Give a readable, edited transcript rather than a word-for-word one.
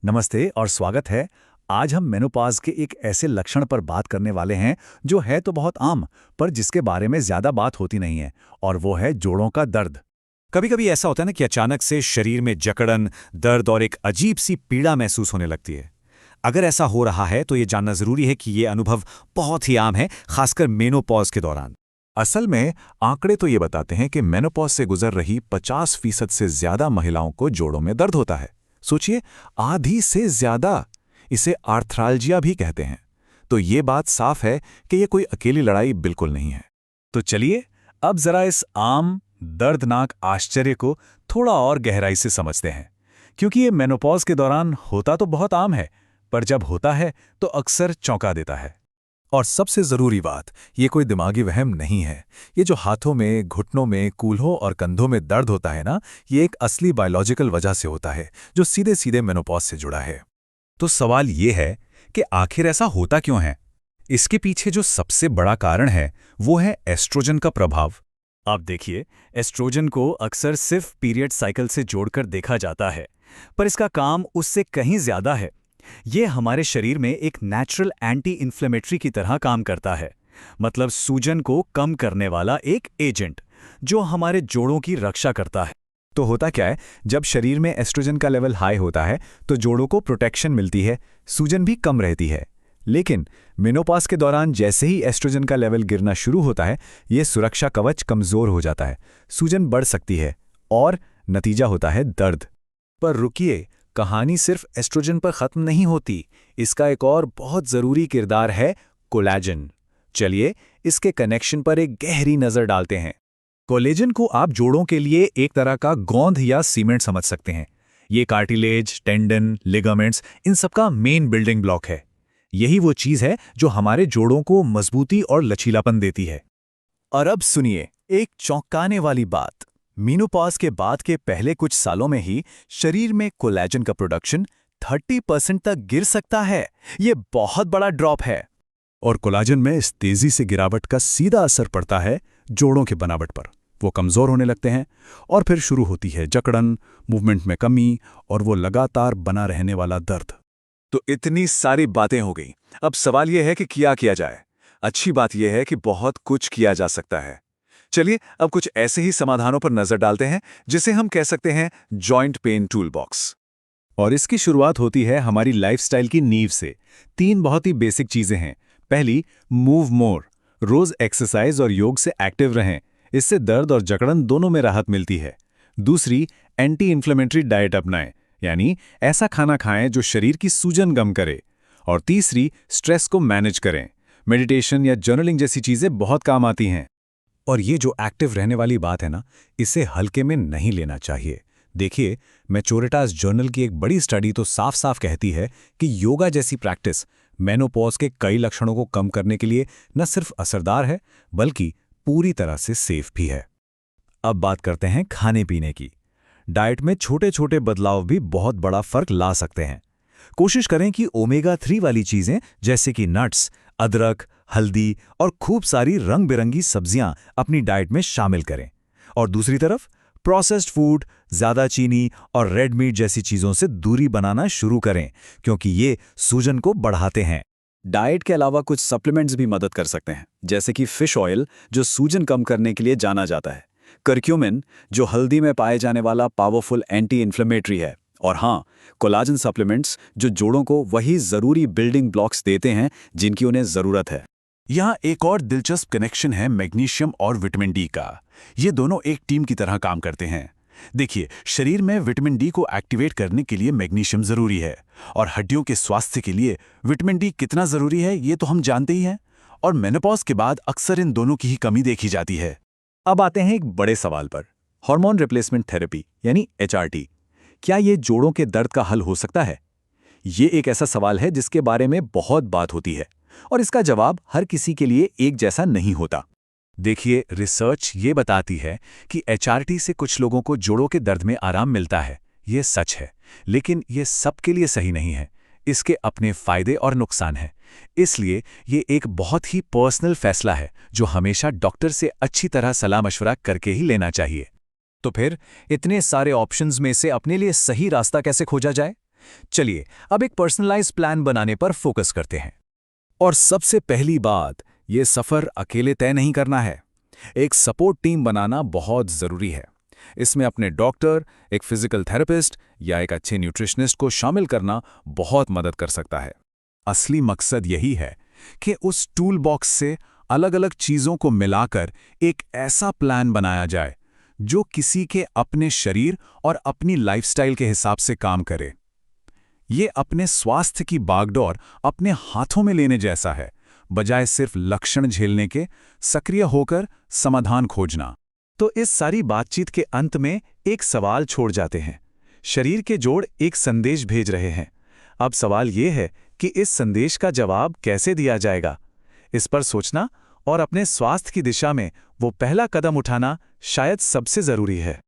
नमस्ते और स्वागत है। आज हम मेनोपॉज के एक ऐसे लक्षण पर बात करने वाले हैं जो है तो बहुत आम, पर जिसके बारे में ज्यादा बात होती नहीं है, और वो है जोड़ों का दर्द। कभी कभी ऐसा होता है ना कि अचानक से शरीर में जकड़न, दर्द और एक अजीब सी पीड़ा महसूस होने लगती है। अगर ऐसा हो रहा है तो ये जानना जरूरी है कि ये अनुभव बहुत ही आम है, खासकर मेनोपॉज के दौरान। असल में आंकड़े तो ये बताते हैं कि मेनोपॉज से गुजर रही 50% से ज्यादा महिलाओं को जोड़ों में दर्द होता है। सोचिए, आधी से ज्यादा। इसे आर्थ्राल्जिया भी कहते हैं। तो ये बात साफ है कि ये कोई अकेली लड़ाई बिल्कुल नहीं है। तो चलिए अब जरा इस आम दर्दनाक आश्चर्य को थोड़ा और गहराई से समझते हैं, क्योंकि ये मेनोपॉज के दौरान होता तो बहुत आम है, पर जब होता है तो अक्सर चौंका देता है। और सबसे जरूरी बात, ये कोई दिमागी वहम नहीं है। ये जो हाथों में, घुटनों में, कूल्हों और कंधों में दर्द होता है ना, ये एक असली बायोलॉजिकल वजह से होता है जो सीधे सीधे मेनोपॉज से जुड़ा है। तो सवाल ये है कि आखिर ऐसा होता क्यों है। इसके पीछे जो सबसे बड़ा कारण है वो है एस्ट्रोजन का प्रभाव। आप देखिए, एस्ट्रोजन को अक्सर सिर्फ पीरियड साइकिल से जोड़कर देखा जाता है, पर इसका काम उससे कहीं ज्यादा है। ये हमारे शरीर में एक नेचुरल एंटी इन्फ्लेमेटरी की तरह काम करता है, मतलब सूजन को कम करने वाला एक एजेंट जो हमारे जोड़ों की रक्षा करता है। तो होता क्या है, जब शरीर में एस्ट्रोजन का लेवल हाई होता है तो जोड़ों को प्रोटेक्शन मिलती है, सूजन भी कम रहती है। लेकिन मेनोपॉज के दौरान जैसे ही एस्ट्रोजन का लेवल गिरना शुरू होता है, ये सुरक्षा कवच कमजोर हो जाता है, सूजन बढ़ सकती है और नतीजा होता है दर्द। पर रुकिए, कहानी सिर्फ एस्ट्रोजन पर खत्म नहीं होती। इसका एक और बहुत जरूरी किरदार है कोलेजन। चलिए इसके कनेक्शन पर एक गहरी नजर डालते हैं। कोलेजन को आप जोड़ों के लिए एक तरह का गोंद या सीमेंट समझ सकते हैं। ये कार्टिलेज, टेंडन, लिगामेंट्स, इन सबका मेन बिल्डिंग ब्लॉक है। यही वो चीज है जो हमारे जोड़ों को मजबूती और लचीलापन देती है। और अब सुनिए एक चौंकाने वाली बात। मेनोपॉज के बाद के पहले कुछ सालों में ही शरीर में कोलेजन का प्रोडक्शन 30% तक गिर सकता है। ये बहुत बड़ा ड्रॉप है। और कोलाजन में इस तेजी से गिरावट का सीधा असर पड़ता है जोड़ों के बनावट पर। वो कमजोर होने लगते हैं और फिर शुरू होती है जकड़न, मूवमेंट में कमी और वो लगातार बना रहने वाला दर्द। तो इतनी सारी बातें हो गई। अब सवाल यह है कि क्या किया जाए। अच्छी बात यह है कि बहुत कुछ किया जा सकता है। चलिए अब कुछ ऐसे ही समाधानों पर नजर डालते हैं जिसे हम कह सकते हैं जॉइंट पेन टूल बॉक्स। और इसकी शुरुआत होती है हमारी लाइफस्टाइल की नींव से। 3 बहुत ही बेसिक चीजें हैं। पहली, मूव मोर। रोज एक्सरसाइज और योग से एक्टिव रहें, इससे दर्द और जकड़न दोनों में राहत मिलती है। दूसरी, एंटी इन्फ्लेमेटरी डाइट अपनाएं, यानी ऐसा खाना खाएं जो शरीर की सूजन कम करे। और तीसरी, स्ट्रेस को मैनेज करें। मेडिटेशन या जर्नलिंग जैसी चीजें बहुत काम आती हैं। और ये जो एक्टिव रहने वाली बात है ना, इसे हल्के में नहीं लेना चाहिए। देखिए, मैचोरिटास जर्नल की एक बड़ी स्टडी तो साफ साफ कहती है कि योगा जैसी प्रैक्टिस मेनोपॉज के कई लक्षणों को कम करने के लिए न सिर्फ असरदार है, बल्कि पूरी तरह से सेफ भी है। अब बात करते हैं खाने पीने की। डाइट में छोटे छोटे बदलाव भी बहुत बड़ा फर्क ला सकते हैं। कोशिश करें कि ओमेगा 3 वाली चीजें जैसे कि नट्स, अदरक, हल्दी और खूब सारी रंग बिरंगी सब्जियां अपनी डाइट में शामिल करें। और दूसरी तरफ प्रोसेस्ड फूड, ज्यादा चीनी और रेड मीट जैसी चीजों से दूरी बनाना शुरू करें, क्योंकि ये सूजन को बढ़ाते हैं। डाइट के अलावा कुछ सप्लीमेंट्स भी मदद कर सकते हैं, जैसे कि फिश ऑयल जो सूजन कम करने के लिए जाना जाता है, करक्यूमिन जो हल्दी में पाए जाने वाला पावरफुल एंटी इन्फ्लेमेटरी है, और हाँ, कोलाजन सप्लीमेंट्स जो जोड़ों को वही जरूरी बिल्डिंग ब्लॉक्स देते हैं जिनकी उन्हें जरूरत है। यहाँ एक और दिलचस्प कनेक्शन है मैग्नीशियम और विटामिन डी का। ये दोनों एक टीम की तरह काम करते हैं। देखिए, शरीर में विटामिन डी को एक्टिवेट करने के लिए मैग्नीशियम जरूरी है, और हड्डियों के स्वास्थ्य के लिए विटामिन डी कितना जरूरी है ये तो हम जानते ही हैं। और मेनोपॉज के बाद अक्सर इन दोनों की ही कमी देखी जाती है। अब आते हैं एक बड़े सवाल पर, हार्मोन रिप्लेसमेंट थेरेपी यानी एचआरटी। क्या ये जोड़ों के दर्द का हल हो सकता है? ये एक ऐसा सवाल है जिसके बारे में बहुत बात होती है, और इसका जवाब हर किसी के लिए एक जैसा नहीं होता। देखिए, रिसर्च ये बताती है कि एचआरटी से कुछ लोगों को जोड़ों के दर्द में आराम मिलता है। ये सच है, लेकिन ये सबके लिए सही नहीं है। इसके अपने फायदे और नुकसान हैं। इसलिए ये एक बहुत ही पर्सनल फैसला है जो हमेशा डॉक्टर से अच्छी तरह सलाह मशवरा करके ही लेना चाहिए। तो फिर इतने सारे ऑप्शंस में से अपने लिए सही रास्ता कैसे खोजा जाए? चलिए अब एक पर्सनलाइज्ड प्लान बनाने पर फोकस करते हैं। और सबसे पहली बात, ये सफ़र अकेले तय नहीं करना है। एक सपोर्ट टीम बनाना बहुत ज़रूरी है। इसमें अपने डॉक्टर, एक फिजिकल थेरेपिस्ट या एक अच्छे न्यूट्रिशनिस्ट को शामिल करना बहुत मदद कर सकता है। असली मकसद यही है कि उस टूल बॉक्स से अलग अलग चीज़ों को मिलाकर एक ऐसा प्लान बनाया जाए जो किसी के अपने शरीर और अपनी लाइफस्टाइल के हिसाब से काम करे। ये अपने स्वास्थ्य की बागडोर अपने हाथों में लेने जैसा है, बजाय सिर्फ लक्षण झेलने के सक्रिय होकर समाधान खोजना। तो इस सारी बातचीत के अंत में एक सवाल छोड़ जाते हैं। शरीर के जोड़ एक संदेश भेज रहे हैं। अब सवाल ये है कि इस संदेश का जवाब कैसे दिया जाएगा। इस पर सोचना और अपने स्वास्थ्य की दिशा में वो पहला कदम उठाना शायद सबसे ज़रूरी है।